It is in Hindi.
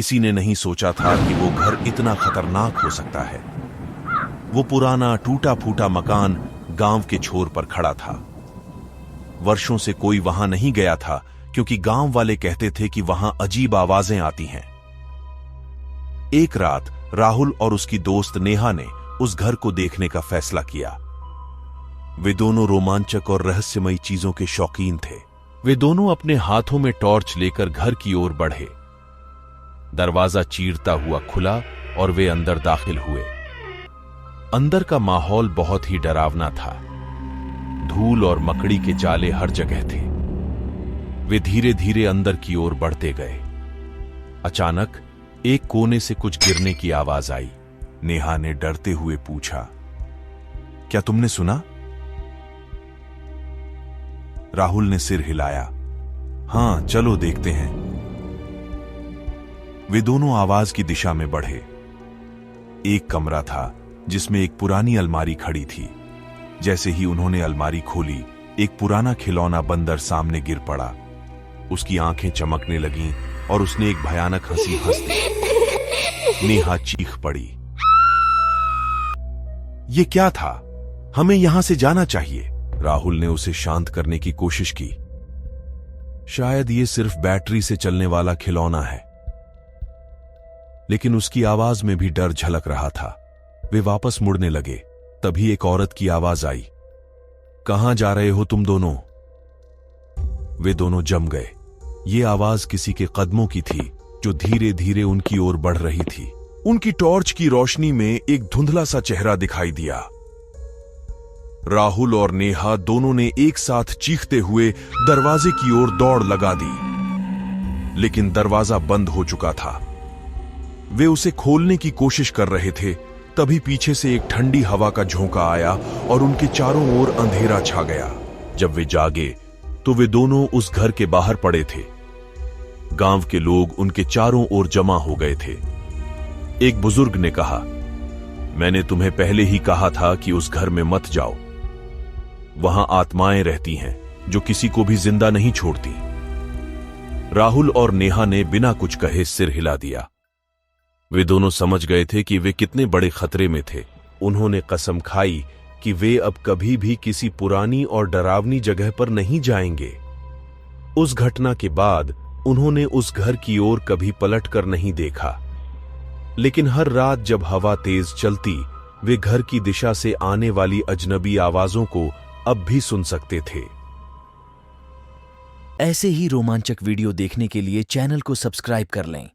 किसी ने नहीं सोचा था कि वो घर इतना खतरनाक हो सकता है। वो पुराना टूटा फूटा मकान गांव के छोर पर खड़ा था। वर्षों से कोई वहां नहीं गया था क्योंकि गांव वाले कहते थे कि वहां अजीब आवाजें आती हैं। एक रात राहुल और उसकी दोस्त नेहा ने उस घर को देखने का फैसला किया। वे दोनों रोमांचक और रहस्यमयी चीजों के शौकीन थे। वे दोनों अपने हाथों में टॉर्च लेकर घर की ओर बढ़े। दरवाजा चीरता हुआ खुला और वे अंदर दाखिल हुए। अंदर का माहौल बहुत ही डरावना था। धूल और मकड़ी के जाले हर जगह थे। वे धीरे धीरे अंदर की ओर बढ़ते गए। अचानक एक कोने से कुछ गिरने की आवाज आई। नेहा ने डरते हुए पूछा, क्या तुमने सुना? राहुल ने सिर हिलाया। हां, चलो देखते हैं। वे दोनों आवाज की दिशा में बढ़े। एक कमरा था जिसमें एक पुरानी अलमारी खड़ी थी। जैसे ही उन्होंने अलमारी खोली, एक पुराना खिलौना बंदर सामने गिर पड़ा। उसकी आंखें चमकने लगीं और उसने एक भयानक हंसी हंस दी। नेहा चीख पड़ी, ये क्या था? हमें यहां से जाना चाहिए। राहुल ने उसे शांत करने की कोशिश की। शायद ये सिर्फ बैटरी से चलने वाला खिलौना है। लेकिन उसकी आवाज में भी डर झलक रहा था। वे वापस मुड़ने लगे। तभी एक औरत की आवाज आई, कहां जा रहे हो तुम दोनों? वे दोनों जम गए। ये आवाज किसी के कदमों की थी जो धीरे धीरे उनकी ओर बढ़ रही थी। उनकी टॉर्च की रोशनी में एक धुंधला सा चेहरा दिखाई दिया। राहुल और नेहा दोनों ने एक साथ चीखते हुए दरवाजे की ओर दौड़ लगा दी। लेकिन दरवाजा बंद हो चुका था। वे उसे खोलने की कोशिश कर रहे थे, तभी पीछे से एक ठंडी हवा का झोंका आया और उनके चारों ओर अंधेरा छा गया। जब वे जागे तो वे दोनों उस घर के बाहर पड़े थे। गांव के लोग उनके चारों ओर जमा हो गए थे। एक बुजुर्ग ने कहा, मैंने तुम्हें पहले ही कहा था कि उस घर में मत जाओ। वहां आत्माएं रहती हैं जो किसी को भी जिंदा नहीं छोड़ती। राहुल और नेहा ने बिना कुछ कहे सिर हिला दिया। वे दोनों समझ गए थे कि वे कितने बड़े खतरे में थे। उन्होंने कसम खाई कि वे अब कभी भी किसी पुरानी और डरावनी जगह पर नहीं जाएंगे। उस घटना के बाद उन्होंने उस घर की ओर कभी पलट कर नहीं देखा। लेकिन हर रात जब हवा तेज चलती, वे घर की दिशा से आने वाली अजनबी आवाजों को अब भी सुन सकते थे। ऐसे ही रोमांचक वीडियो देखने के लिए चैनल को सब्सक्राइब कर लें।